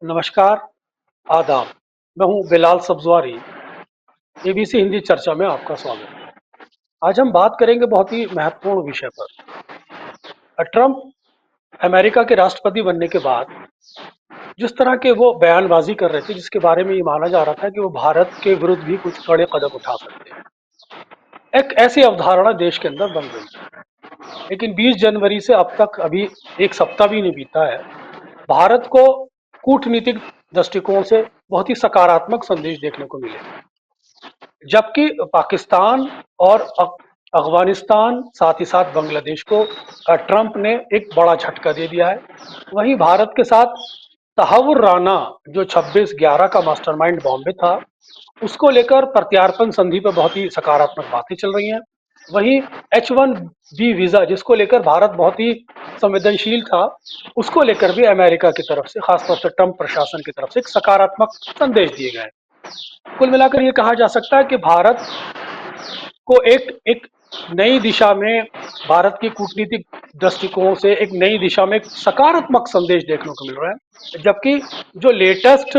नमस्कार, आदाब। मैं हूँ बिलाल सब्ज़वारी। एबीसी हिंदी चर्चा में आपका स्वागत है। आज हम बात करेंगे बहुत ही महत्वपूर्ण विषय पर। ट्रंप अमेरिका के राष्ट्रपति बनने के बाद जिस तरह के वो बयानबाजी कर रहे थे, जिसके बारे में ये माना जा रहा था कि वो भारत के विरुद्ध भी कुछ कड़े कदम उठा सकते हैं, एक ऐसी अवधारणा देश के अंदर बन गई थी। लेकिन 20 जनवरी से अब तक अभी एक सप्ताह भी नहीं बीता है। भारत को कूटनीतिक दृष्टिकोण से बहुत ही सकारात्मक संदेश देखने को मिले, जबकि पाकिस्तान और अफगानिस्तान, साथ ही साथ बांग्लादेश को ट्रंप ने एक बड़ा झटका दे दिया है। वहीं भारत के साथ तहव्वुर राना, जो 26/11 का मास्टरमाइंड बॉम्बे था, उसको लेकर प्रत्यार्पण संधि पर बहुत ही सकारात्मक बातें चल रही हैं। वहीं H1B वीजा, जिसको लेकर भारत बहुत ही संवेदनशील था, उसको लेकर भी अमेरिका की तरफ से, खासतौर से ट्रंप प्रशासन की तरफ से एक सकारात्मक संदेश दिए गए। कुल मिलाकर ये कहा जा सकता है कि भारत को एक एक नई दिशा में, भारत की कूटनीतिक दृष्टिकोण से एक नई दिशा में एक सकारात्मक संदेश देखने को मिल रहा है। जबकि जो लेटेस्ट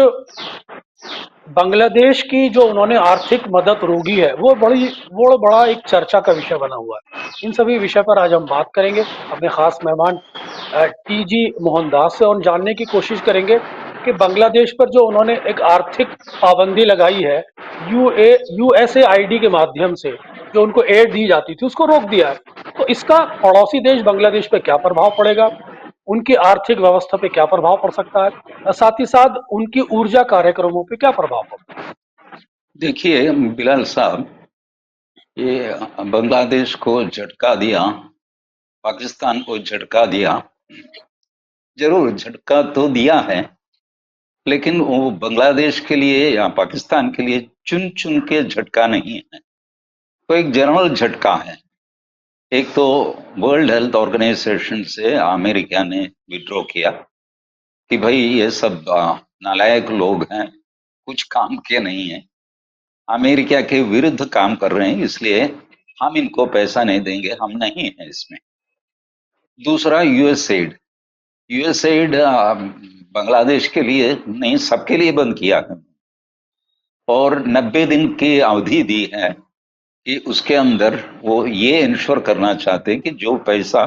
बांग्लादेश की जो उन्होंने आर्थिक मदद रोकी है, वो बड़ा एक चर्चा का विषय बना हुआ है। इन सभी विषय पर आज हम बात करेंगे अपने खास मेहमान टीजी मोहनदास से, और जानने की कोशिश करेंगे कि बांग्लादेश पर जो उन्होंने एक आर्थिक पाबंदी लगाई है, यूएसएआईडी के माध्यम से जो उनको एड दी जाती थी, उसको रोक दिया है। तो इसका पड़ोसी देश बांग्लादेश पर क्या प्रभाव पड़ेगा, उनकी आर्थिक व्यवस्था पे क्या प्रभाव पड़ सकता है, और साथ ही साथ उनकी ऊर्जा कार्यक्रमों पे क्या प्रभाव पड़ता है। देखिए बिलाल साहब, ये बांग्लादेश को झटका दिया, पाकिस्तान को झटका दिया। जरूर झटका तो दिया है, लेकिन वो बांग्लादेश के लिए या पाकिस्तान के लिए चुन चुन के झटका नहीं है। तो एक जनरल झटका है। एक तो वर्ल्ड हेल्थ ऑर्गेनाइजेशन से अमेरिका ने विड्रॉ किया कि भाई ये सब नालायक लोग हैं, कुछ काम के नहीं है, अमेरिका के विरुद्ध काम कर रहे हैं, इसलिए हम इनको पैसा नहीं देंगे, हम नहीं है इसमें। दूसरा यूएसएड। यूएसएड बांग्लादेश के लिए नहीं, सबके लिए बंद किया है और 90 दिन की अवधि दी है कि उसके अंदर वो ये इंश्योर करना चाहते हैं कि जो पैसा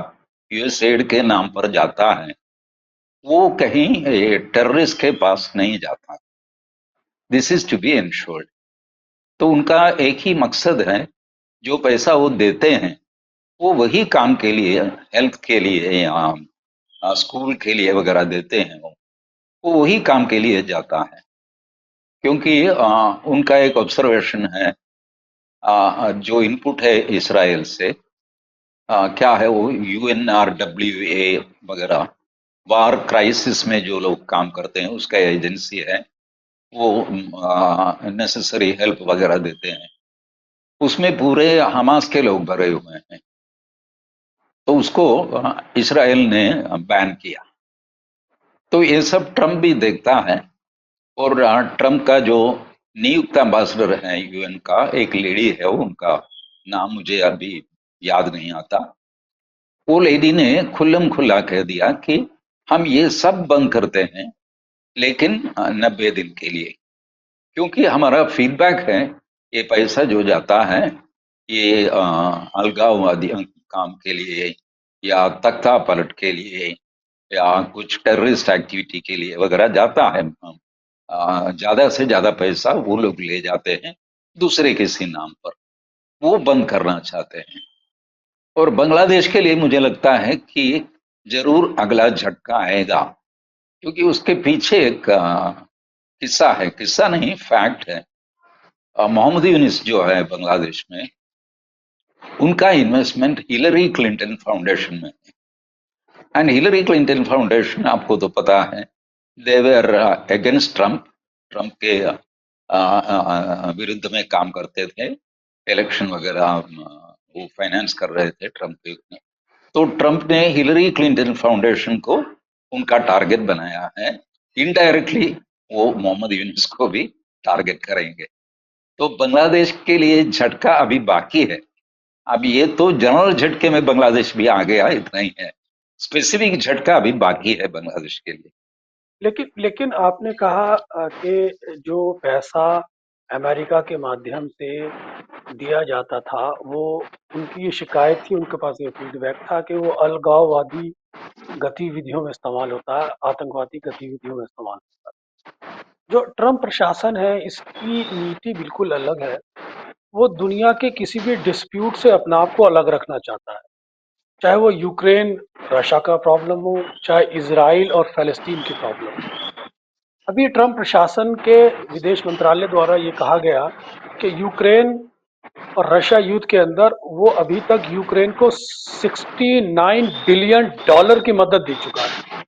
यूएसएड के नाम पर जाता है वो कहीं टेररिस्ट के पास नहीं जाता। This is to be insured. तो उनका एक ही मकसद है, जो पैसा वो देते हैं वो वही काम के लिए, हेल्थ के लिए या स्कूल के लिए वगैरह देते हैं, वो वही काम के लिए जाता है। क्योंकि उनका एक ऑब्जर्वेशन है, जो इनपुट है इसराइल से, क्या है वो UNRWA वगैरह, वार क्राइसिस में जो लोग काम करते हैं उसका एजेंसी है, वो नेसेसरी हेल्प वगैरह देते हैं। उसमें पूरे हमास के लोग भरे हुए हैं। तो उसको इसराइल ने बैन किया। तो ये सब ट्रम्प भी देखता है। और ट्रम्प का जो नियुक्त एम्बेसडर है यूएन का, एक लेडी है, उनका नाम मुझे अभी याद नहीं आता, वो लेडी ने खुल्लम खुल्ला कह दिया कि हम ये सब बंद करते हैं, लेकिन 90 दिन के लिए। क्योंकि हमारा फीडबैक है, ये पैसा जो जाता है ये अलगाववादी काम के लिए या तख्ता पलट के लिए या कुछ टेररिस्ट एक्टिविटी के लिए वगैरह जाता है। ज्यादा से ज्यादा पैसा वो लोग ले जाते हैं दूसरे किसी नाम पर, वो बंद करना चाहते हैं। और बांग्लादेश के लिए मुझे लगता है कि जरूर अगला झटका आएगा, क्योंकि उसके पीछे एक किस्सा है, किस्सा नहीं फैक्ट है। मोहम्मद यूनिस जो है बांग्लादेश में, उनका इन्वेस्टमेंट हिलरी क्लिंटन फाउंडेशन में है। एंड हिलरी क्लिंटन फाउंडेशन, आपको तो पता है, दे वर अगेंस्ट ट्रम्प, ट्रम्प के विरुद्ध में काम करते थे, इलेक्शन वगैरह वो फाइनेंस कर रहे थे ट्रम्प के। तो ट्रम्प ने हिलरी क्लिंटन फाउंडेशन को उनका टारगेट बनाया है। इनडायरेक्टली वो मोहम्मद यूनुस को भी टारगेट करेंगे। तो बांग्लादेश के लिए झटका अभी बाकी है। अब ये तो जनरल झटके में बांग्लादेश भी आ गया, इतना ही है। स्पेसिफिक झटका अभी बाकी है बांग्लादेश के लिए। लेकिन लेकिन आपने कहा कि जो पैसा अमेरिका के माध्यम से दिया जाता था, वो उनकी ये शिकायत थी, उनके पास ये फीडबैक था कि वो अलगाववादी गतिविधियों में इस्तेमाल होता है, आतंकवादी गतिविधियों में इस्तेमाल होता है। जो ट्रम्प प्रशासन है, इसकी नीति बिल्कुल अलग है। वो दुनिया के किसी भी डिस्प्यूट से अपने आप को अलग रखना चाहता है, चाहे वो यूक्रेन रशिया का प्रॉब्लम हो, चाहे इसराइल और फ़लस्तीन की प्रॉब्लम हो। अभी ट्रम्प प्रशासन के विदेश मंत्रालय द्वारा ये कहा गया कि यूक्रेन और रशिया युद्ध के अंदर वो अभी तक यूक्रेन को 69 बिलियन डॉलर की मदद दे चुका है।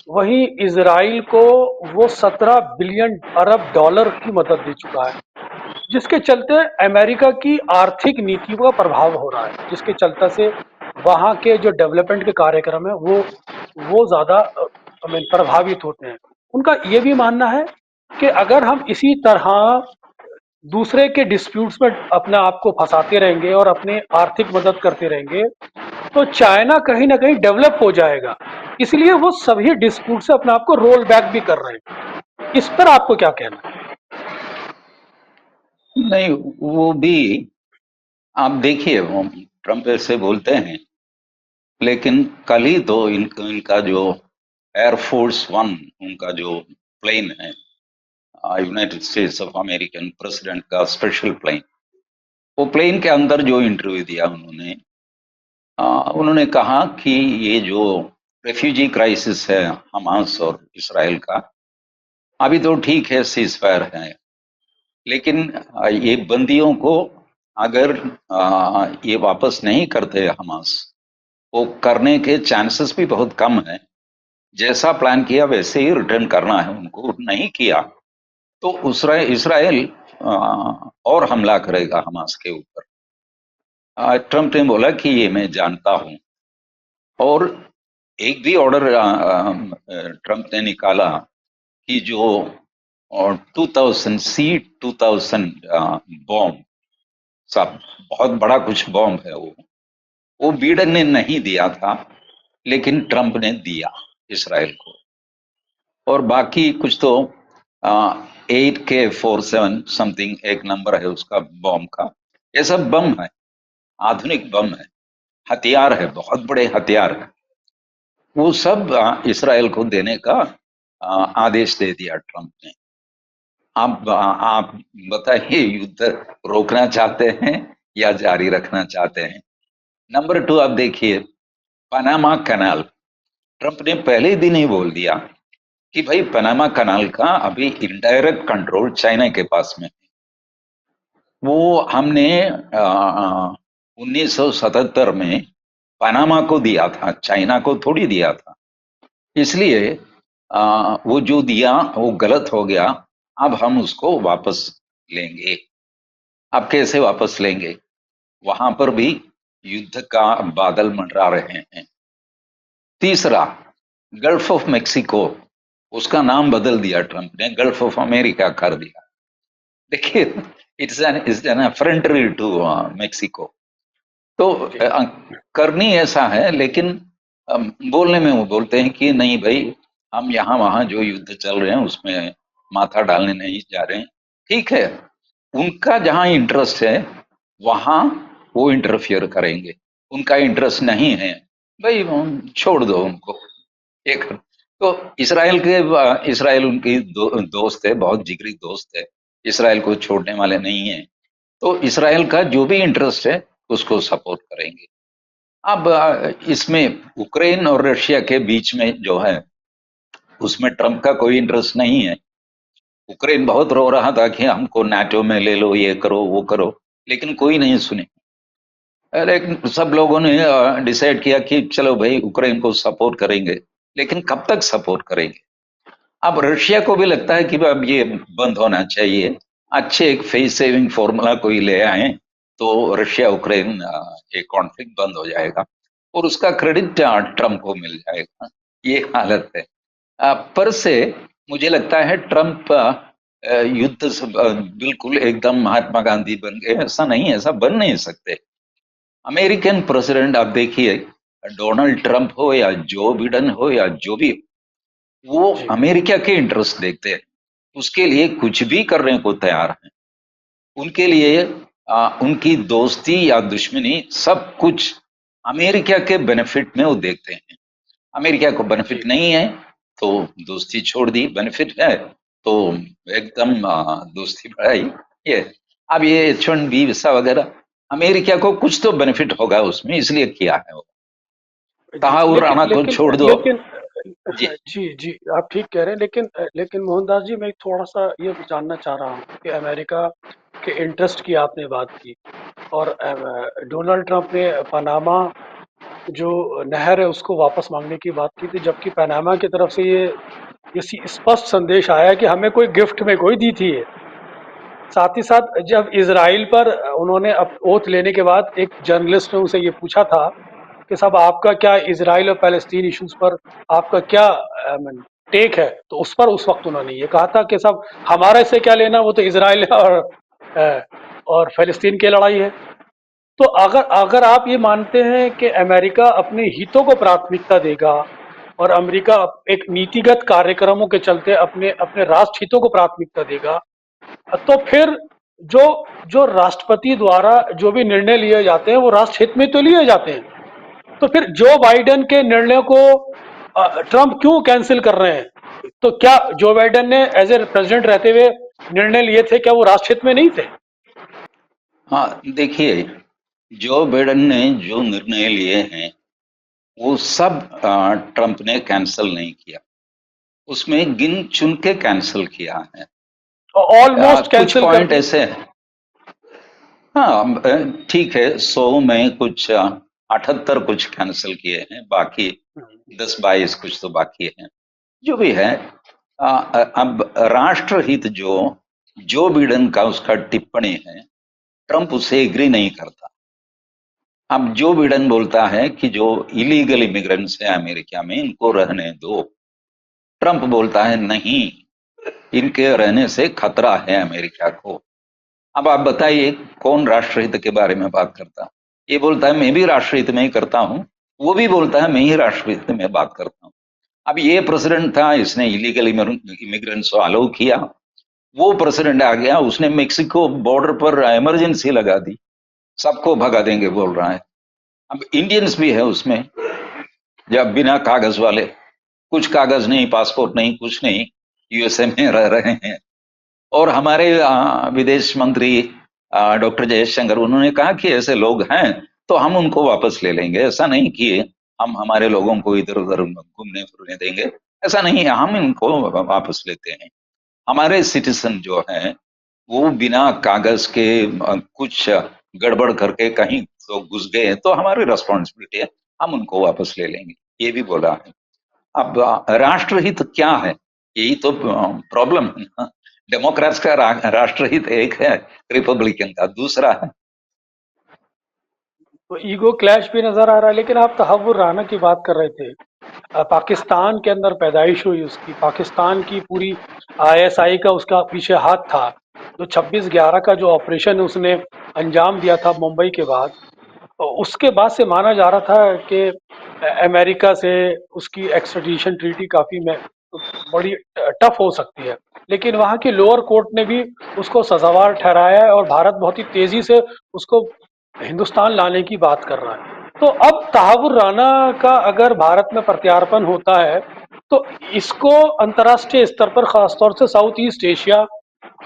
वहीं इसराइल को वो 17 बिलियन अरब डॉलर की मदद दे चुका है, जिसके चलते अमेरिका की आर्थिक नीतियों का प्रभाव हो रहा है, जिसके चलते से वहाँ के जो डेवलपमेंट के कार्यक्रम है वो ज़्यादा प्रभावित होते हैं। उनका ये भी मानना है कि अगर हम इसी तरह दूसरे के डिस्प्यूट्स में अपने आप को फंसाते रहेंगे और अपने आर्थिक मदद करते रहेंगे, तो चाइना कहीं ना कहीं डेवलप हो जाएगा। इसलिए वो सभी डिस्प्यूट से अपने आप को रोल बैक भी कर रहे हैं। इस पर आपको क्या कहना है? नहीं, वो भी आप देखिए, वो ट्रम्प ऐसे बोलते हैं, लेकिन कल ही तो इनका जो एयरफोर्स वन, उनका जो प्लेन है, United states of American president का स्पेशल प्लेन, वो प्लेन के अंदर जो इंटरव्यू दिया उन्होंने, उन्होंने कहा कि ये जो रेफ्यूजी क्राइसिस है हमास और इसराइल का, अभी तो ठीक है, सीज फायर है, लेकिन ये बंदियों को अगर ये वापस नहीं करते हमास, वो करने के चांसेस भी बहुत कम है। जैसा प्लान किया वैसे ही रिटर्न करना है उनको, नहीं किया तो इसराइल और हमला करेगा हमास के ऊपर। ट्रम्प ने बोला कि ये मैं जानता हूं। और एक भी ऑर्डर ट्रम्प ने निकाला कि जो 2000 बॉम्ब, सब बहुत बड़ा कुछ बॉम्ब है वो बिडेन ने नहीं दिया था, लेकिन ट्रम्प ने दिया इसराइल को। और बाकी कुछ तो 8K47 समथिंग एक नंबर है उसका बॉम्ब का, ये सब बम है, आधुनिक बम है, हथियार है, बहुत बड़े हथियार है। वो सब इसराइल को देने का आदेश दे दिया ट्रम्प ने। आप बताइए, युद्ध रोकना चाहते हैं या जारी रखना चाहते हैं? नंबर 2, आप देखिए पनामा कनाल, ट्रम्प ने पहले ही दिन ही बोल दिया कि भाई पनामा कनाल का अभी इनडायरेक्ट कंट्रोल चाइना के पास में है। वो हमने 1977 में पनामा को दिया था, चाइना को थोड़ी दिया था। इसलिए वो जो दिया वो गलत हो गया, अब हम उसको वापस लेंगे। अब कैसे वापस लेंगे? वहां पर भी युद्ध का बादल मंडरा रहे हैं। तीसरा, गल्फ ऑफ मेक्सिको, उसका नाम बदल दिया ट्रम्प ने, गल्फ ऑफ अमेरिका कर दिया। देखिए, इट्स एन अफ्रेंटरी टू मेक्सिको। तो जी। करनी ऐसा है, लेकिन बोलने में वो बोलते हैं कि नहीं भाई, हम यहाँ वहां जो युद्ध चल रहे हैं उसमें माथा डालने नहीं जा रहे हैं। ठीक है, उनका जहां इंटरेस्ट है वहां वो इंटरफियर करेंगे, उनका इंटरेस्ट नहीं है भाई, छोड़ दो उनको। एक तो इसराइल उनकी दोस्त है, बहुत जिगरी दोस्त है, इसराइल को छोड़ने वाले नहीं है। तो इसराइल का जो भी इंटरेस्ट है उसको सपोर्ट करेंगे। अब इसमें यूक्रेन और रशिया के बीच में जो है, उसमें ट्रम्प का कोई इंटरेस्ट नहीं है। यूक्रेन बहुत रो रहा था कि हमको नाटो में ले लो, ये करो वो करो, लेकिन कोई नहीं सुने। लेकिन सब लोगों ने डिसाइड किया कि चलो भाई यूक्रेन को सपोर्ट करेंगे, लेकिन कब तक सपोर्ट करेंगे? अब रशिया को भी लगता है कि अब ये बंद होना चाहिए, अच्छे एक फेस सेविंग फॉर्मूला कोई ले आए तो रशिया यूक्रेन ये कॉन्फ्लिक्ट बंद हो जाएगा और उसका क्रेडिट ट्रम्प को मिल जाएगा। ये हालत है। पर से मुझे लगता है ट्रम्प युद्ध से बिल्कुल एकदम महात्मा गांधी बन गए, ऐसा नहीं है, ऐसा बन नहीं सकते। अमेरिकन प्रेसिडेंट आप देखिए, डोनाल्ड ट्रंप हो या जो बिडेन हो या जो भी, वो जी, अमेरिका के इंटरेस्ट देखते हैं, उसके लिए कुछ भी करने को तैयार हैं। उनके लिए उनकी दोस्ती या दुश्मनी सब कुछ अमेरिका के बेनिफिट में वो देखते हैं। अमेरिका को जी, बेनिफिट नहीं है तो दोस्ती छोड़ दी, बेनिफिट है तो एकदम दोस्ती बढ़ाई। ये अब ये H1B वीसा वगैरह, अमेरिका को कुछ तो बेनिफिट होगा उसमें, इसलिए किया है वो। जी। ताहाउर लेकिन राणा को लेकिन छोड़ दो। लेकिन जी। जी, जी, आप ठीक कह रहे हैं, लेकिन मोहनदास जी, मैं थोड़ा-सा ये जानना चाह रहा हूँ कि अमेरिका के इंटरेस्ट की आपने बात की, और डोनाल्ड ट्रंप ने पनामा जो नहर है उसको वापस माँगने की बात की थी, जबकि पनामा की तरफ से ये स्पष्ट संदेश आया कि हमें कोई गिफ्ट में कोई दी थी ये। साथ ही साथ जब इज़राइल पर उन्होंने ओथ लेने के बाद एक जर्नलिस्ट ने उनसे ये पूछा था कि साहब, आपका क्या इज़राइल और पैलेस्टीन इश्यूज पर आपका क्या टेक है, तो उस पर उस वक्त उन्होंने ये कहा था कि साहब, हमारा इससे क्या लेना, वो तो इज़राइल अ, और फ़लस्तीन की लड़ाई है। तो अगर अगर आप ये मानते हैं कि अमेरिका अपने हितों को प्राथमिकता देगा और अमेरिका एक नीतिगत कार्यक्रमों के चलते अपने अपने राष्ट्र हितों को प्राथमिकता देगा, तो फिर जो जो राष्ट्रपति द्वारा जो भी निर्णय लिए जाते हैं वो राष्ट्र हित में तो लिए जाते हैं। तो फिर जो बाइडेन के निर्णय को ट्रंप क्यों कैंसिल कर रहे हैं? तो क्या जो बाइडेन ने एज ए प्रेसिडेंट रहते हुए निर्णय लिए थे, क्या वो राष्ट्रहित में नहीं थे? हाँ देखिए, जो बाइडेन ने जो निर्णय लिए हैं वो सब ट्रंप ने कैंसिल नहीं किया, उसमें गिन चुन के कैंसिल किया है। ऑलमोस्ट कुछ कैंसिल कर पॉइंट दिए। ऐसे हैं। हाँ ठीक है, 100 में कुछ 78 कुछ कैंसिल किए हैं, बाकी 10-22 कुछ तो बाकी है। जो भी है, अब राष्ट्रहित जो जो बिडेन का उसका टिप्पणी है, ट्रंप उसे एग्री नहीं करता। अब जो बिडेन बोलता है कि जो इलीगल इमिग्रेंट्स है अमेरिका में इनको रहने दो, ट्रंप बोलता है नहीं, इनके रहने से खतरा है अमेरिका को। अब आप बताइए कौन राष्ट्रहित के बारे में बात करता? ये बोलता है मैं भी राष्ट्रहित में ही करता हूं, वो भी बोलता है मैं ही राष्ट्रहित में बात करता हूं। अब ये प्रेसिडेंट था, इसने इलीगल इमिग्रेंट्स को अलाउ किया। वो प्रेसिडेंट आ गया, उसने मेक्सिको बॉर्डर पर इमरजेंसी लगा दी, सबको भगा देंगे बोल रहा है। अब इंडियंस भी है उसमें, जब बिना कागज वाले, कुछ कागज नहीं, पासपोर्ट नहीं, कुछ नहीं, यूएसए में रह रहे हैं। और हमारे विदेश मंत्री डॉक्टर जयशंकर, उन्होंने कहा कि ऐसे लोग हैं तो हम उनको वापस ले लेंगे, ऐसा नहीं कि हम हमारे लोगों को इधर उधर घूमने फिरने देंगे, ऐसा नहीं है, हम इनको वापस लेते हैं। हमारे सिटीजन जो हैं वो बिना कागज के कुछ गड़बड़ करके कहीं तो घुस गए तो हमारी रिस्पॉन्सिबिलिटी है, हम उनको वापस ले लेंगे, ये भी बोला है। अब राष्ट्रहित क्या है, यही तो प्रॉब्लम है ना। डेमोक्रेट्स का राष्ट्रहित एक है, रिपब्लिकन का दूसरा है। तो ईगो क्लैश भी नजर आ रहा है, लेकिन आप तहव्वुर राना की बात कर रहे थे। पाकिस्तान के अंदर पैदाइश हुई उसकी, पाकिस्तान की पूरी आईएसआई का उसका पीछे हाथ था। जो 26/11 का जो ऑपरेशन उसने अंजाम दिया था मुंबई के बाद, तो उसके बाद से माना जा रहा था कि अमेरिका से उसकी एक्स्ट्राडिशन ट्रीटी काफ़ी में बड़ी टफ हो सकती है। लेकिन वहाँ की लोअर कोर्ट ने भी उसको सजावार ठहराया है, और भारत बहुत ही तेज़ी से उसको हिंदुस्तान लाने की बात कर रहा है। तो अब तहावुर राना का अगर भारत में प्रत्यार्पण होता है, तो इसको अंतर्राष्ट्रीय स्तर पर, खासतौर से साउथ ईस्ट एशिया,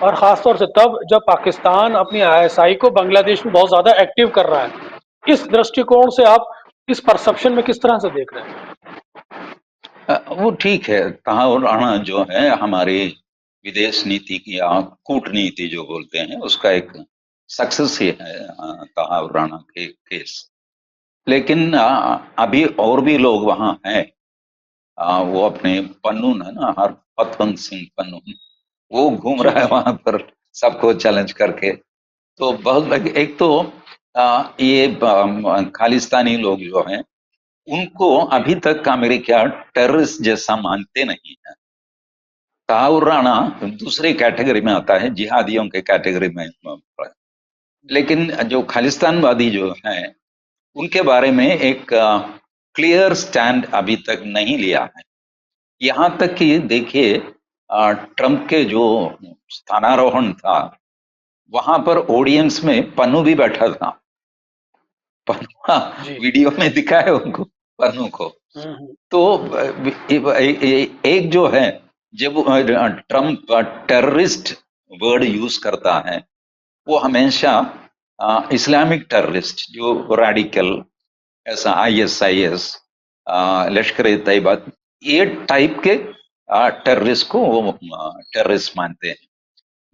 और खासतौर से तब जब पाकिस्तान अपनी आईएसआई को बांग्लादेश में बहुत ज्यादा एक्टिव कर रहा है, इस दृष्टिकोण से आप इस परसेप्शन में किस तरह से देख रहे हैं? वो ठीक है, तहावुर राणा जो है हमारी विदेश नीति की या कूटनीति जो बोलते हैं उसका एक सक्सेस ही है, तहावुर राणा के केस। लेकिन अभी और भी लोग वहां हैं। वो अपने पन्नून है ना, हरपतवंत सिंह पन्नून, वो घूम जी, रहा है जी, वहां पर सबको चैलेंज करके। तो बहुत एक तो ये खालिस्तानी लोग जो हैं उनको जी, अभी तक अमेरिका टेररिस्ट जैसा मानते नहीं है। तहावुर राणा दूसरी कैटेगरी में आता है, जिहादियों के कैटेगरी में। जी, लेकिन जो खालिस्तानवादी जो हैं उनके बारे में एक क्लियर स्टैंड अभी तक नहीं लिया है। यहाँ तक कि देखिए, ट्रम्प के जो स्थानारोहण था, वहां पर ऑडियंस में पन्नू भी बैठा था। पन्नू, हाँ, जी। वीडियो में दिखा है उनको, पन्नू को। हुँ। तो हुँ। एक जो है, जब ट्रम्प टेररिस्ट वर्ड यूज करता है, वो हमेशा इस्लामिक टेररिस्ट, जो रेडिकल, ऐसा आईएसआईएस, लश्कर ए तैयबा, ये टाइप के टेररिस्ट को वो टेररिस्ट मानते हैं।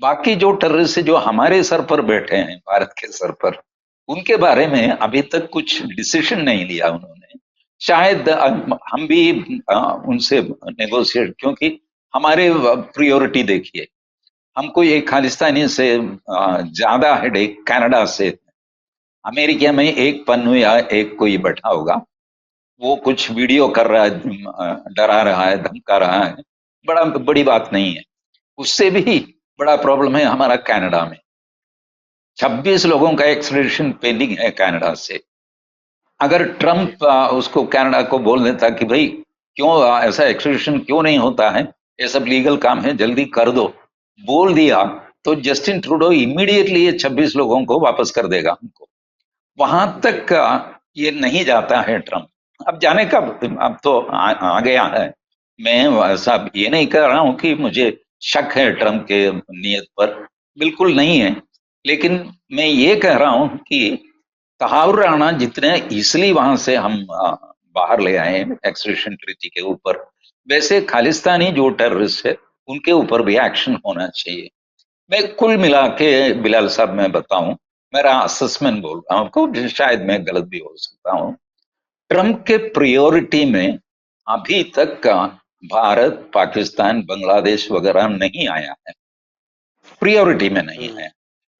बाकी जो टेररिस्ट जो हमारे सर पर बैठे हैं, भारत के सर पर, उनके बारे में अभी तक कुछ डिसीजन नहीं लिया उन्होंने। शायद हम भी उनसे नेगोशिएट, क्योंकि हमारे प्रियोरिटी देखिए, हमको ये खालिस्तानी से ज्यादा हेडेक कनाडा से। अमेरिका में एक पन्नू या एक कोई बैठा होगा, वो कुछ वीडियो कर रहा है, डरा रहा है, धमका रहा है, बड़ी बात नहीं है। उससे भी बड़ा प्रॉब्लम है हमारा कनाडा में। 26 लोगों का एक्सट्रेडिशन पेंडिंग है कनाडा से। अगर जी। ट्रम्प उसको कनाडा को बोल देता कि भाई क्यों ऐसा एक्सट्रेडिशन क्यों नहीं होता है, ये सब लीगल काम है, जल्दी कर दो, बोल दिया, तो जस्टिन ट्रूडो इमीडिएटली ये 26 लोगों को वापस कर देगा हमको। वहां जी। तक ये नहीं जाता है ट्रम्प। अब जाने का, अब तो आ गया है। मैं साहब ये नहीं कह रहा हूं कि मुझे शक है ट्रम्प के नियत पर, बिल्कुल नहीं है। लेकिन मैं ये कह रहा हूं कि तहावुर राणा जितने इसलिए वहां से हम बाहर ले आए एक्सट्रेडिशन ट्रीटी के ऊपर, वैसे खालिस्तानी जो टेररिस्ट है, उनके ऊपर भी एक्शन होना चाहिए। मैं कुल मिला के, बिलाल साहब, मैं बताऊं, मेरा असेसमेंट बोल रहा हूं आपको, शायद मैं गलत भी हो सकता हूं। ट्रम्प के प्रायोरिटी में अभी तक का भारत, पाकिस्तान, बांग्लादेश वगैरह नहीं आया है, प्रायोरिटी में नहीं हुँ। है।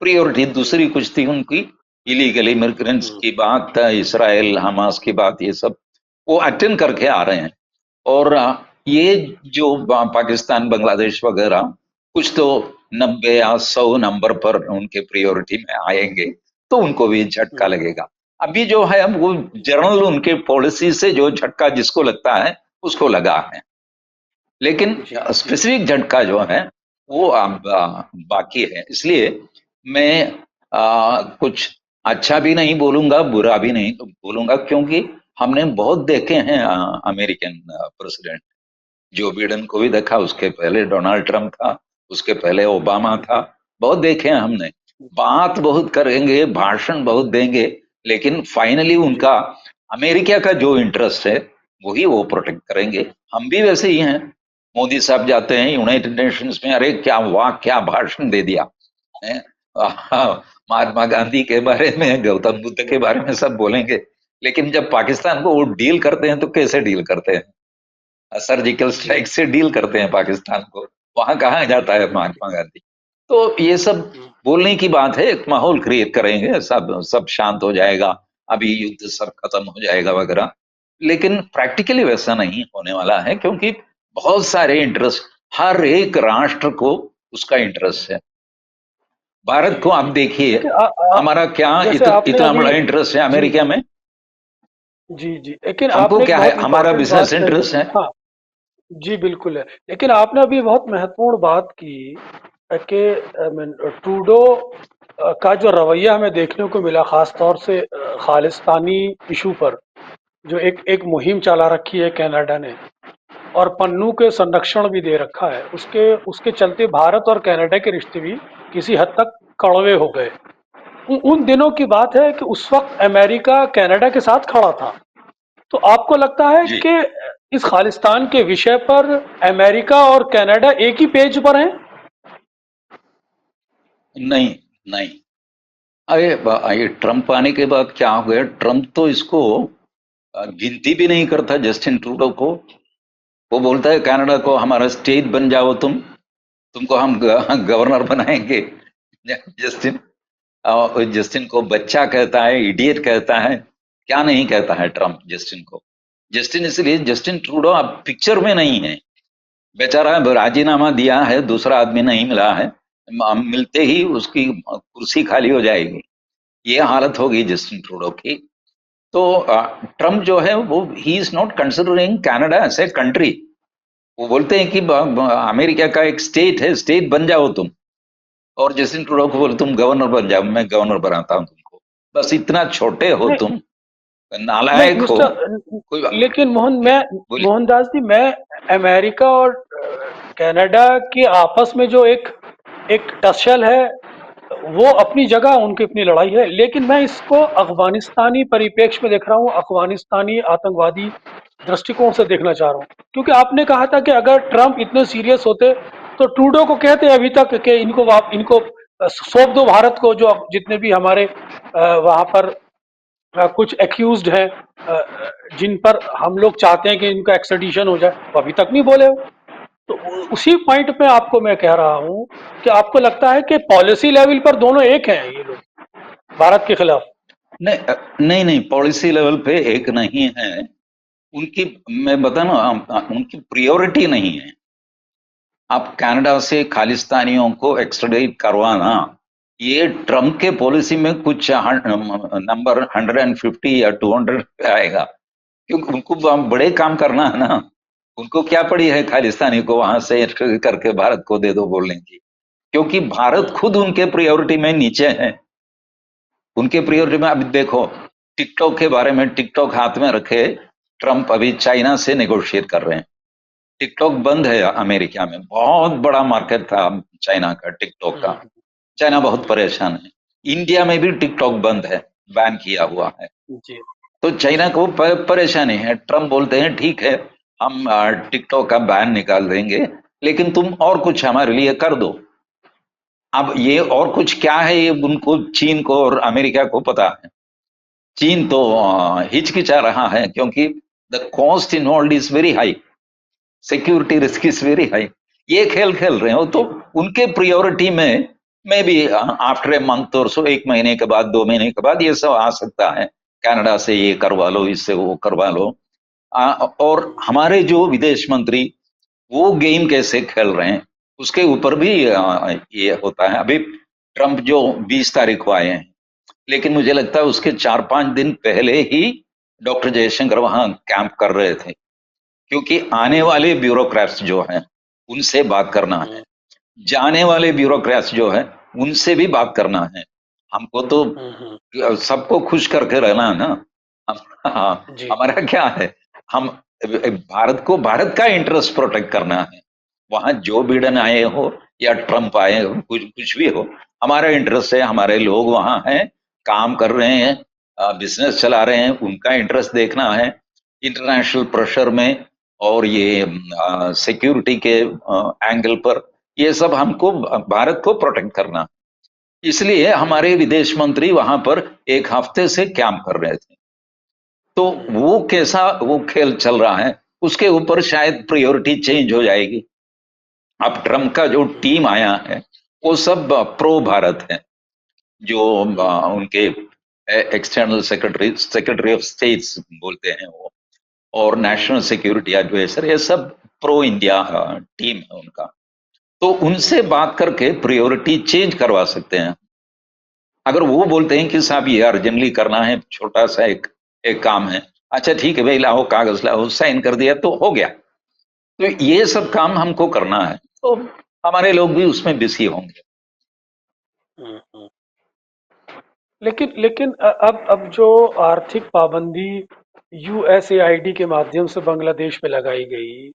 प्रायोरिटी हुँ। दूसरी कुछ थी उनकी, इलीगल इमिग्रेंट्स हुँ। की बात, इसराइल हमास की बात, ये सब वो अटेंड करके आ रहे हैं। और ये जो पाकिस्तान, बांग्लादेश वगैरह, कुछ तो 90 या 100 नंबर पर उनके प्रायोरिटी में आएंगे, तो उनको भी झटका हुँ। लगेगा। अभी जो है, अब वो जनरल उनके पॉलिसी से जो झटका जिसको लगता है उसको लगा है, लेकिन जी। जी। स्पेसिफिक झटका जो है वो बाकी है। इसलिए मैं कुछ अच्छा भी नहीं बोलूंगा, बुरा भी नहीं तो बोलूंगा, क्योंकि हमने बहुत देखे हैं अमेरिकन प्रेसिडेंट। जो बिडेन को भी देखा, उसके पहले डोनाल्ड ट्रंप था, उसके पहले ओबामा था, बहुत देखे हैं हमने। बात बहुत करेंगे, भाषण बहुत देंगे, लेकिन फाइनली जी। उनका अमेरिका का जो इंटरेस्ट है वही वो प्रोटेक्ट करेंगे। हम भी वैसे ही हैं। मोदी साहब जाते हैं यूनाइटेड नेशंस में, अरे क्या वाह, क्या भाषण दे दिया है। महात्मा गांधी के बारे में, गौतम बुद्ध के बारे में सब बोलेंगे, लेकिन जब पाकिस्तान को वो डील करते हैं तो कैसे डील करते हैं, सर्जिकल जी। स्ट्राइक से डील करते हैं पाकिस्तान को। वहां कहाँ जाता है महात्मा गांधी। तो ये सब हुँ। बोलने की बात है, एक माहौल क्रिएट करेंगे, सब सब शांत हो जाएगा, अभी युद्ध सब खत्म हो जाएगा वगैरह। लेकिन प्रैक्टिकली वैसा नहीं होने वाला है, क्योंकि बहुत सारे इंटरेस्ट, हर एक राष्ट्र को उसका इंटरेस्ट है। भारत जी। को आप जी। देखिए, लेकिन हमारा क्या जैसे आपने इतना अभी। बड़ा इंटरेस्ट है जी। अमेरिका में। जी। जी। लेकिन हमको आपने एक क्या है, बहुत हमारा इम्पोर्टेंट बात बिजनेस कही। इंटरेस्ट है। हाँ। जी, बिल्कुल है। लेकिन आपने अभी बहुत महत्वपूर्ण बात की कि ट्रूडो का जो रवैया हमें देखने को मिला, ख़ास तौर से खालिस्तानी इशू पर, जो एक एक मुहिम चला रखी है कनाडा ने, और पन्नू के संरक्षण भी दे रखा है, उसके उसके चलते भारत और कनाडा के रिश्ते भी किसी हद तक कड़वे हो गए। उन दिनों की बात है कि उस वक्त अमेरिका कनाडा के साथ खड़ा था। तो आपको लगता है जी, कि इस खालिस्तान के विषय पर अमेरिका और कनाडा एक ही पेज पर हैं? नहीं, नहीं। अरे ये ट्रम्प आने के बाद क्या हो गया, ट्रम्प तो इसको गिनती भी नहीं करता जस्टिन ट्रूडो को। वो बोलता है कनाडा को, हमारा स्टेट बन जाओ तुमको हम गवर्नर बनाएंगे। जस्टिन, जस्टिन को बच्चा कहता है, इडियट कहता है, क्या नहीं कहता है ट्रम्प जस्टिन को। जस्टिन, इसलिए जस्टिन ट्रूडो अब पिक्चर में नहीं है, बेचारा राजीनामा दिया है, दूसरा आदमी नहीं मिला है, मिलते ही उसकी कुर्सी खाली हो जाएगी, ये हालत होगी जस्टिन ट्रूडो की। तो ट्रम्प जो है वो ही is not considering Canada as a country. वो बोलते हैं कि अमेरिका का एक स्टेट है, स्टेट बन जाओ तुम। और जस्टिन ट्रूडो को बोले तुम गवर्नर बन जाओ, मैं गवर्नर बनाता हूँ तुमको। बस इतना छोटे हो नहीं तुम, नहीं नालायक हो। मिस्टर, कोई लेकिन क्या बोली? मोहनदास जी, मैं अमेरिका और कनाडा के आपस में जो एक एक टसल है, वो अपनी जगह, उनकी अपनी लड़ाई है, लेकिन मैं इसको अफगानिस्तानी परिप्रेक्ष्य में देख रहा हूँ, अफगानिस्तानी आतंकवादी दृष्टिकोण से देखना चाह रहा हूँ। क्योंकि आपने कहा था कि अगर ट्रंप इतने सीरियस होते तो ट्रूडो को कहते अभी तक कि इनको सौंप दो भारत को, जो जितने भी हमारे वहां पर कुछ एक्यूज्ड हैं, जिन पर हम लोग चाहते हैं कि इनका एक्सट्रेडिशन हो जाए, वो अभी तक नहीं बोले हो। तो उसी पॉइंट पे आपको मैं कह रहा हूँ कि आपको लगता है कि पॉलिसी लेवल पर दोनों एक हैं ये लोग भारत के खिलाफ? नहीं नहीं नहीं, पॉलिसी लेवल पे एक नहीं है। उनकी, मैं बता ना, उनकी प्रायोरिटी नहीं है। अब कनाडा से खालिस्तानियों को एक्स्ट्राडिट करवाना, ये ट्रम्प के पॉलिसी में कुछ नंबर 150 या 200 पे आएगा। क्योंकि उनको बड़े काम करना है ना। उनको क्या पड़ी है खालिस्तानी को वहां से एक्स्ट्राडिट करके भारत को दे दो बोलने की? क्योंकि भारत खुद उनके प्रायोरिटी में नीचे है। उनके प्रायोरिटी में, अभी देखो टिकटॉक के बारे में, टिकटॉक हाथ में रखे ट्रम्प अभी चाइना से नेगोशिएट कर रहे हैं। टिकटॉक बंद है अमेरिका में, बहुत बड़ा मार्केट था चाइना का, टिकटॉक का। चाइना बहुत परेशान है। इंडिया में भी टिकटॉक बंद है, बैन किया हुआ है। जी तो चाइना जी। को परेशानी है। ट्रम्प बोलते हैं ठीक है, हम टिकटॉक का बैन निकाल देंगे, लेकिन तुम और कुछ हमारे लिए कर दो। अब ये और कुछ क्या है, ये उनको, चीन को और अमेरिका को पता है। चीन तो हिचकिचा रहा है, क्योंकि the cost involve is very high, security risk is very high. ये खेल खेल रहे हो तो जी उनके प्रायोरिटी में, may be after a month और सो, 1 महीने के बाद, 2 महीने के बाद, ये सब आ सकता है। कनाडा से ये करवा लो, इससे वो करवा लो। और हमारे जो विदेश मंत्री, वो गेम कैसे खेल रहे हैं, उसके ऊपर भी ये होता है। अभी ट्रंप जो 20 तारीख को आए हैं, लेकिन मुझे लगता है उसके 4-5 दिन पहले ही डॉक्टर जयशंकर वहां कैंप कर रहे थे। क्योंकि आने वाले ब्यूरोक्रेट्स जो हैं, उनसे बात करना है। जाने वाले ब्यूरोक्रेट्स जो है, उनसे भी बात करना है। हमको तो सबको खुश करके रहना है ना। हाँ, जी हमारा क्या है, हम भारत को, भारत का इंटरेस्ट प्रोटेक्ट करना है। वहां जो बिडेन आए हो या ट्रंप आए हो, कुछ कुछ भी हो, हमारा इंटरेस्ट है। हमारे लोग वहां हैं, काम कर रहे हैं, बिजनेस चला रहे हैं, उनका इंटरेस्ट देखना है इंटरनेशनल प्रेशर में। और ये सिक्योरिटी के एंगल पर, ये सब हमको, भारत को प्रोटेक्ट करना। इसलिए हमारे विदेश मंत्री वहां पर 1 हफ्ते से कैंप कर रहे थे। तो वो कैसा वो खेल चल रहा है, उसके ऊपर शायद प्रायोरिटी चेंज हो जाएगी। अब ट्रम्प का जो टीम आया है, वो सब प्रो भारत है। जो उनके external secretary, secretary of states बोलते हैं वो, और नेशनल सिक्योरिटी एडवाइजर, ये सब प्रो इंडिया टीम है उनका। तो उनसे बात करके प्रायोरिटी चेंज करवा सकते हैं। अगर वो बोलते हैं कि साहब ये अर्जेंटली करना है, छोटा सा एक एक काम है, अच्छा ठीक है भाई, लाओ कागज, लाओ, साइन कर दिया तो हो गया। तो ये सब काम हमको करना है, तो हमारे लोग भी उसमें बिजी होंगे। लेकिन लेकिन अब जो आर्थिक पाबंदी यूएसएआईडी के माध्यम से बांग्लादेश पे लगाई गई,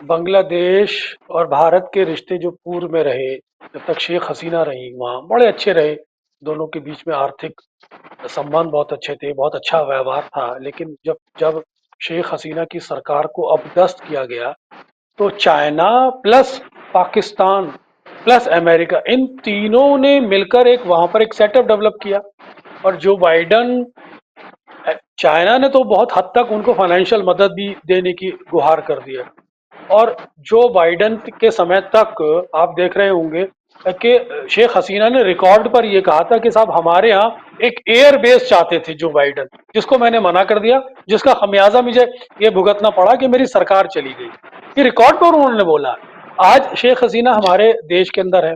बांग्लादेश और भारत के रिश्ते जो पूर्व में रहे, जब तक शेख हसीना रही वहाँ बड़े अच्छे रहे, दोनों के बीच में आर्थिक संबंध बहुत अच्छे थे, बहुत अच्छा व्यवहार था। लेकिन जब जब शेख हसीना की सरकार को अपदस्थ किया गया, तो China plus Pakistan plus America, इन तीनों ने मिलकर एक वहां पर एक सेटअप डेवलप किया। और जो बाइडन, चाइना ने तो बहुत हद तक उनको फाइनेंशियल मदद भी देने की गुहार कर दिया। और जो बाइडन के समय तक आप देख रहे होंगे कि शेख हसीना ने रिकॉर्ड पर यह कहा था कि साहब हमारे यहाँ एक एयर बेस चाहते थे जो बाइडन, जिसको मैंने मना कर दिया, जिसका खमियाजा मुझे ये भुगतना पड़ा कि मेरी सरकार चली गई। ये रिकॉर्ड पर उन्होंने बोला। आज शेख हसीना हमारे देश के अंदर है,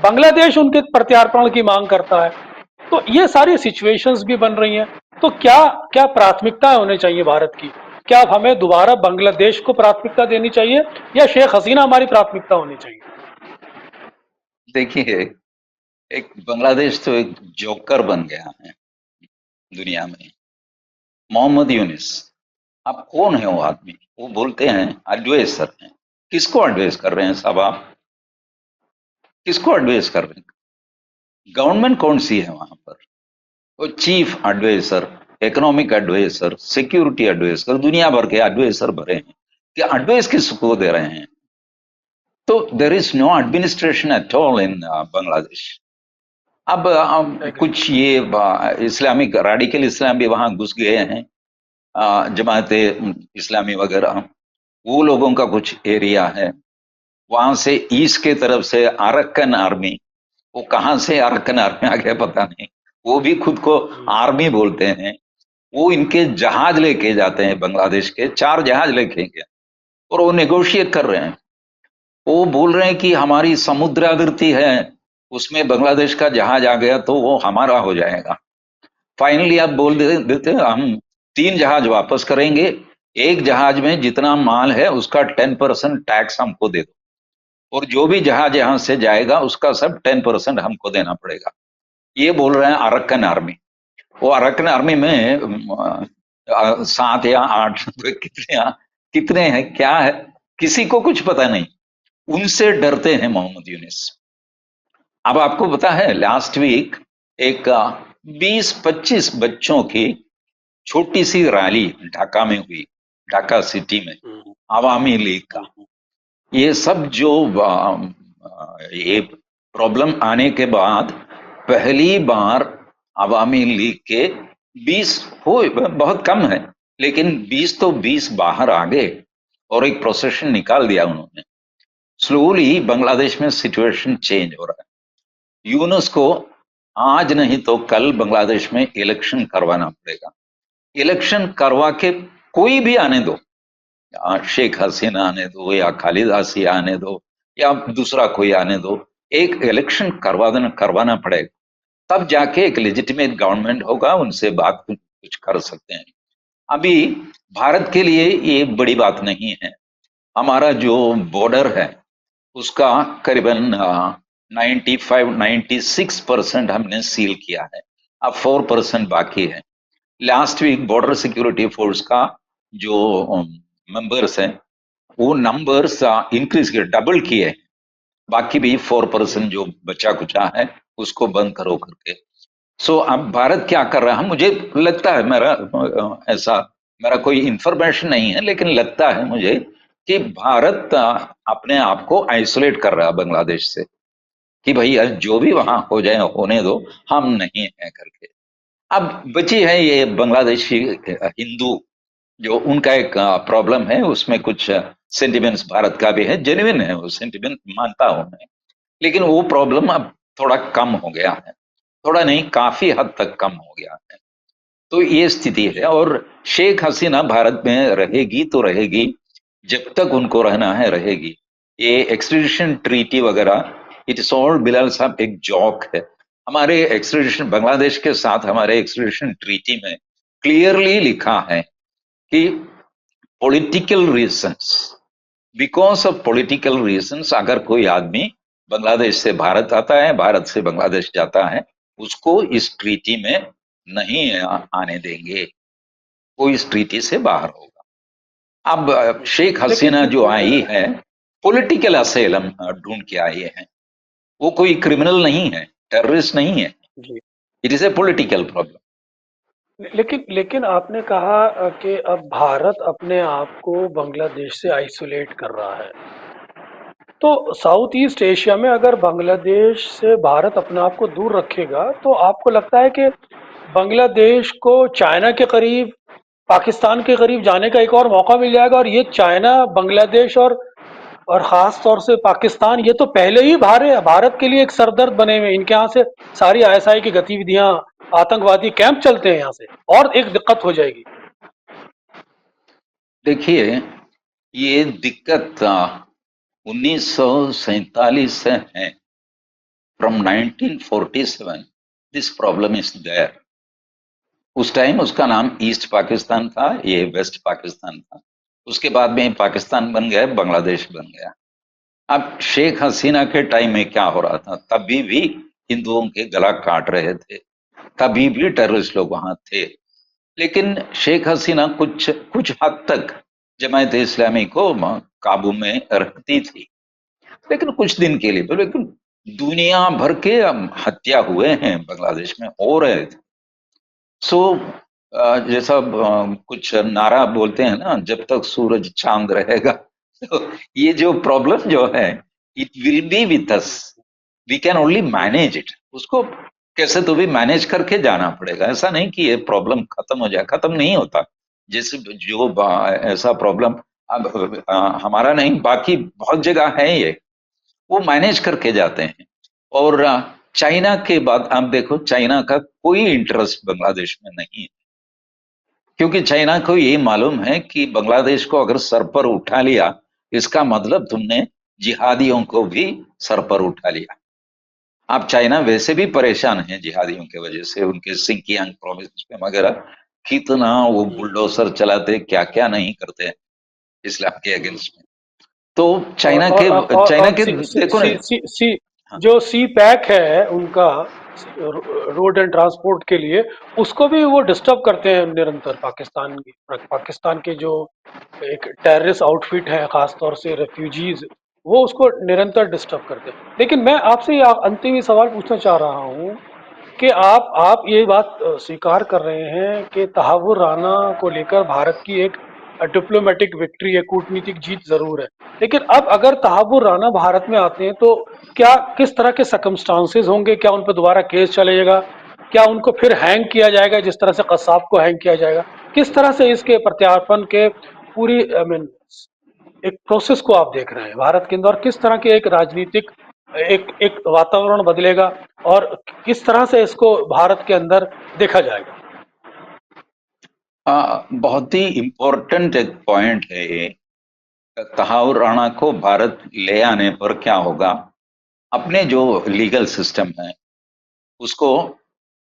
बांग्लादेश उनके प्रत्यार्पण की मांग करता है। तो ये सारी सिचुएशंस भी बन रही हैं। तो क्या क्या प्राथमिकताएं होनी चाहिए भारत की? क्या अब हमें दोबारा बांग्लादेश को प्राथमिकता देनी चाहिए या शेख हसीना हमारी प्राथमिकता होनी चाहिए? देखिए, एक बांग्लादेश तो एक जोकर बन गया है दुनिया में। मोहम्मद यूनिस, आप कौन है वो आदमी? वो बोलते हैं एडवाइजर हैं। किसको एडवाइस कर रहे हैं साहब आप? किसको एडवाइस कर रहे हैं? गवर्नमेंट कौन सी है वहां पर? वो chief adviser, economic adviser, security adviser, दुनिया भर के एडवाइजर भरे हैं कि एडवाइस किसको दे रहे हैं? तो there is no administration at all in Bangladesh. अब एग्री। कुछ ये इस्लामिक रेडिकल इस्लाम भी वहां घुस गए हैं, जमाते इस्लामी वगैरह, वो लोगों का कुछ एरिया है। वहां से ईस्ट के तरफ से अरक्कन आर्मी, वो कहाँ से अरक्कन आर्मी आ गया पता नहीं, वो भी खुद को आर्मी बोलते हैं। वो इनके जहाज लेके जाते हैं, बांग्लादेश के 4 जहाज लेके गए और वो नेगोशिएट कर रहे हैं। वो बोल रहे हैं कि हमारी समुद्र अधिर्ति है, उसमें बांग्लादेश का जहाज आ गया तो वो हमारा हो जाएगा। फाइनली आप बोल देते हैं हम 3 जहाज वापस करेंगे, एक जहाज में जितना माल है उसका 10% टैक्स हमको दे दो, और जो भी जहाज यहां से जाएगा उसका सब 10% हमको देना पड़ेगा। ये बोल रहे हैं अरक्कन आर्मी। वो अरक्कन आर्मी में 7 या 8 कितने कितने हैं, क्या है, किसी को कुछ पता नहीं। उनसे डरते हैं मोहम्मद यूनिस। अब आपको पता है लास्ट वीक एक 20-25 बच्चों की छोटी सी रैली ढाका में हुई, ढाका सिटी में, आवामी लीग का। ये सब जो ये प्रॉब्लम आने के बाद पहली बार आवामी लीग के 20 हो, बहुत कम है, लेकिन 20 तो 20 बाहर आ गए और एक प्रोसेशन निकाल दिया उन्होंने। स्लोली बांग्लादेश में सिचुएशन चेंज हो रहा है। यूनुस को आज नहीं तो कल बांग्लादेश में इलेक्शन करवाना पड़ेगा। इलेक्शन करवा के कोई भी आने दो, शेख हसीना आने दो या खालिद आसिया आने दो या दूसरा कोई आने दो, एक इलेक्शन करवाना पड़ेगा। तब जाके एक लेजिटिमेट गवर्नमेंट होगा, उनसे बात कुछ कर सकते हैं। अभी भारत के लिए ये बड़ी बात नहीं है। हमारा जो बॉर्डर है उसका करीबन 95-96% हमने सील किया है, अब 4% बाकी है। Last week border security force का जो मेंबर्स हैं वो नंबर्स इंक्रीज किए, डबल किए। बाकी भी 4% जो बचा कुचा है उसको बंद करो करके। सो अब भारत क्या कर रहा है, मुझे लगता है, मेरा ऐसा मेरा कोई इंफॉर्मेशन नहीं है, लेकिन लगता है मुझे कि भारत अपने आप को आइसोलेट कर रहा है बांग्लादेश से, कि भैया जो भी वहां हो जाए होने दो, हम नहीं है करके। अब बची है ये बांग्लादेशी हिंदू, जो उनका एक प्रॉब्लम है, उसमें कुछ सेंटिमेंट्स भारत का भी है, जेन्युइन है वो सेंटिमेंट, मानता हूं मैं। लेकिन वो प्रॉब्लम अब थोड़ा कम हो गया है, थोड़ा नहीं काफी हद तक कम हो गया है। तो ये स्थिति है, और शेख हसीना भारत में रहेगी तो रहेगी, जब तक उनको रहना है रहेगी। ये एक्सट्रेडिशन ट्रीटी वगैरह, इट इज ऑल, बिलाल साहब, एक जॉक है। हमारे एक्सट्रेडिशन बांग्लादेश के साथ हमारे एक्सट्रेडिशन ट्रीटी में क्लियरली लिखा है कि political reasons, because of political reasons, अगर कोई आदमी बांग्लादेश से भारत आता है, भारत से बांग्लादेश जाता है, उसको इस ट्रीटी में नहीं आने देंगे, वो इस ट्रीटी से बाहर होगा। अब शेख लेकिन हसीना जो आई है, पॉलिटिकल असेलम ढूंढ के आई है, वो कोई क्रिमिनल नहीं है, टेररिस्ट नहीं है। जी। It is a political problem. लेकिन लेकिन आपने कहा कि अब भारत अपने आप को बांग्लादेश से आइसोलेट कर रहा है। तो साउथ ईस्ट एशिया में अगर बांग्लादेश से भारत अपने आप को दूर रखेगा तो आपको लगता है कि बांग्लादेश को चाइना के करीब, पाकिस्तान के करीब जाने का एक और मौका मिल जाएगा? और ये चाइना, बांग्लादेश और खास तौर से पाकिस्तान, ये तो पहले ही भारत के लिए एक सरदर्द बने हुए हैं। इनके यहाँ से सारी आईएसआई की गतिविधियां, आतंकवादी कैंप चलते हैं यहाँ से, और एक दिक्कत हो जाएगी। देखिए, ये दिक्कत 1947 से है। From 1947 this problem is there. उस टाइम उसका नाम ईस्ट पाकिस्तान था, ये वेस्ट पाकिस्तान था। उसके बाद में पाकिस्तान बन गया, बांग्लादेश बन गया। अब शेख हसीना के टाइम में क्या हो रहा था, तभी भी हिंदुओं के गला काट रहे थे, तभी भी टेररिस्ट लोग वहां थे। लेकिन शेख हसीना कुछ कुछ हद तक जमायत इस्लामी को काबू में रखती थी, लेकिन कुछ दिन के लिए। तो लेकिन दुनिया भर के हत्या हुए हैं बांग्लादेश में, हो रहे थे। सो जैसा कुछ नारा बोलते हैं ना, जब तक सूरज चांद रहेगा। तो ये जो प्रॉब्लम जो है, it will be with us, we can only manage it. उसको कैसे तो भी मैनेज करके जाना पड़ेगा। ऐसा नहीं कि ये प्रॉब्लम खत्म हो जाए, खत्म नहीं होता। जैसे जो ऐसा प्रॉब्लम अब हमारा नहीं, बाकी बहुत जगह है ये, वो मैनेज करके जाते हैं। और चाइना के बाद आप देखो, चाइना का कोई इंटरेस्ट बांग्लादेश में नहीं है, क्योंकि चाइना को ये मालूम है कि बांग्लादेश को अगर सर पर उठा लिया, इसका मतलब तुमने जिहादियों को भी सर पर उठा लिया। अब चाइना वैसे भी परेशान है जिहादियों की वजह से, उनके सिंकियांग प्रोविंस में वगैरह कितना वो बुलडोसर चलाते, क्या क्या नहीं करते हैं इस्लाम के अगेंस्ट में। तो चाइना और के सी, सी, देखो ना। सी, सी, सी, हाँ, जो सी पैक है उनका, रोड एंड ट्रांसपोर्ट के लिए, उसको भी वो डिस्टर्ब करते हैं निरंतर। पाकिस्तान के जो एक टेररिस्ट आउटफिट है, खासतौर से रेफ्यूजीज, वो उसको निरंतर डिस्टर्ब करते हैं। लेकिन मैं आपसे ये अंतिम ही सवाल पूछना चाह रहा हूँ कि आप ये बात स्वीकार कर रहे हैं कि तहावुर राना को लेकर भारत की एक डिप्लोमेटिक विक्ट्री है, कूटनीतिक जीत जरूर है। लेकिन अब अगर तहावुर राना भारत में आते हैं तो क्या, किस तरह के सकमस्टांसेस होंगे? क्या उन पर दोबारा केस चलेगा? क्या उनको फिर हैंग किया जाएगा जिस तरह से कसाब को हैंग किया जाएगा? किस तरह से इसके प्रत्यार्पण के पूरी आई मीन एक प्रोसेस को आप देख रहे हैं भारत के अंदर, और किस तरह के एक राजनीतिक एक एक वातावरण बदलेगा, और किस तरह से इसको भारत के अंदर देखा जाएगा? बहुत ही इम्पोर्टेंट एक पॉइंट है ये। तहावुर राणा को भारत ले आने पर क्या होगा, अपने जो लीगल सिस्टम है उसको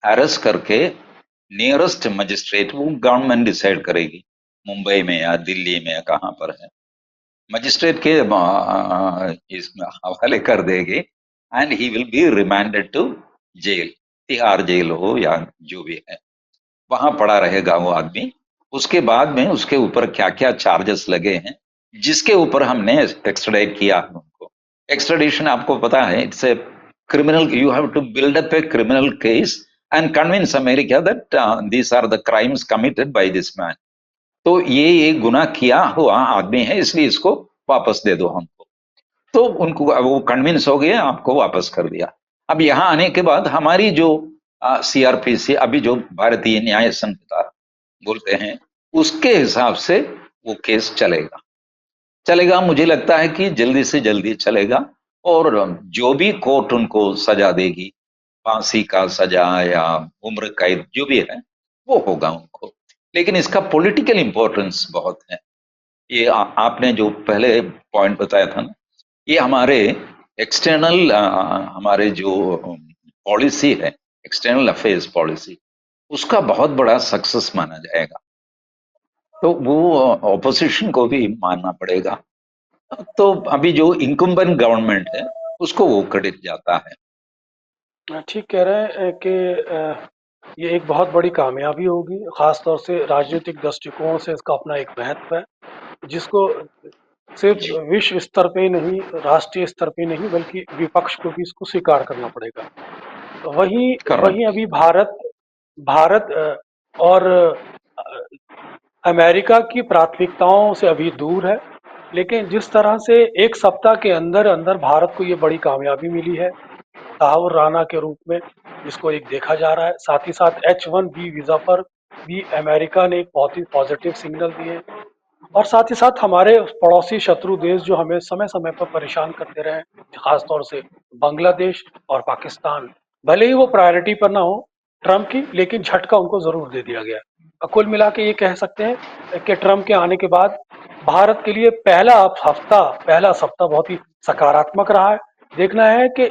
अरेस्ट करके नियरेस्ट मजिस्ट्रेट, वो गवर्नमेंट डिसाइड करेगी, मुंबई में या दिल्ली में या कहाँ पर है, मजिस्ट्रेट के इसमें हवाले कर देगी, and he will be remanded to jail, Tihar jail हो या जो भी है, वहां पड़ा रहेगा वो आदमी। उसके बाद में उसके ऊपर क्या क्या चार्जेस लगे हैं, जिसके ऊपर हमने एक्स्ट्राडाइट किया उनको। एक्स्ट्राडिशन आपको पता है, it's a criminal, you have to build up a criminal case and convince America that these are the crimes committed by this man. तो ये गुनाह किया हुआ आदमी है, इसलिए इसको वापस दे दो हमको। तो उनको वो कन्विंस हो गए, आपको वापस कर दिया। अब यहाँ आने के बाद हमारी जो सीआरपीसी, अभी जो भारतीय न्याय संहिता बोलते हैं, उसके हिसाब से वो केस चलेगा। चलेगा, मुझे लगता है कि जल्दी से जल्दी चलेगा। और जो भी कोर्ट उनको सजा देगी, फांसी का सजा या उम्र कैद जो भी है, वो होगा उनको। लेकिन इसका पॉलिटिकल इंपॉर्टेंस बहुत है। ये आपने जो पहले पॉइंट बताया था ना, ये हमारे एक्सटर्नल, हमारे जो पॉलिसी है, एक्सटर्नल अफेयर्स पॉलिसी, उसका बहुत बड़ा सक्सेस माना जाएगा। तो वो ऑपोजिशन को भी मानना पड़ेगा। तो अभी जो इनकम्बेंट गवर्नमेंट है, उसको वो क्रेडिट जाता है। ठीक कह रहे हैं कि ये एक बहुत बड़ी कामयाबी होगी, खास तौर से राजनीतिक दृष्टिकोण से इसका अपना एक महत्व है, जिसको सिर्फ जी, विश्व स्तर पे ही नहीं, राष्ट्रीय स्तर पे ही नहीं, बल्कि विपक्ष को भी इसको स्वीकार करना पड़ेगा। वहीं वहीं करेक्ट। अभी भारत भारत और अमेरिका की प्राथमिकताओं से अभी दूर है। लेकिन जिस तरह से एक सप्ताह के अंदर अंदर भारत को ये बड़ी कामयाबी मिली है तहावुर राना के रूप में, जिसको एक देखा जा रहा है, साथ ही साथ H1B वीजा पर भी अमेरिका ने एक बहुत ही पॉजिटिव सिग्नल दिए, और साथ ही साथ हमारे पड़ोसी शत्रु देश जो हमें समय समय पर परेशान करते रहे, खासतौर से बांग्लादेश और पाकिस्तान, भले ही वो प्रायोरिटी पर ना हो ट्रम्प की, लेकिन झटका उनको जरूर दे दिया गया। कुल मिला के ये कह सकते हैं कि ट्रम्प के आने के बाद भारत के लिए पहला सप्ताह बहुत ही सकारात्मक रहा है। देखना है कि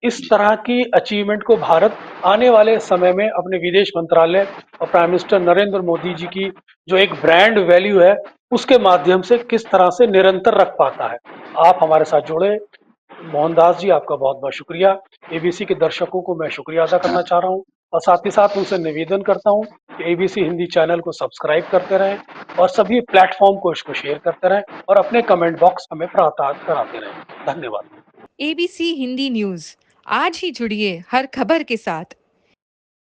इस तरह की अचीवमेंट को भारत आने वाले समय में अपने विदेश मंत्रालय और प्राइम मिनिस्टर नरेंद्र मोदी जी की जो एक ब्रांड वैल्यू है उसके माध्यम से किस तरह से निरंतर रख पाता है। आप हमारे साथ जुड़े, मोहनदास जी, आपका बहुत बहुत शुक्रिया। एबीसी के दर्शकों को मैं शुक्रिया अदा करना चाह रहा हूँ और साथ ही साथ उनसे निवेदन करता हूँ कि एबीसी हिंदी चैनल को सब्सक्राइब करते रहें और सभी प्लेटफॉर्म को इसको शेयर करते रहें और अपने कमेंट बॉक्स हमें प्राप्त कराते रहें। धन्यवाद। एबीसी हिंदी न्यूज, आज ही जुड़िए हर खबर के साथ।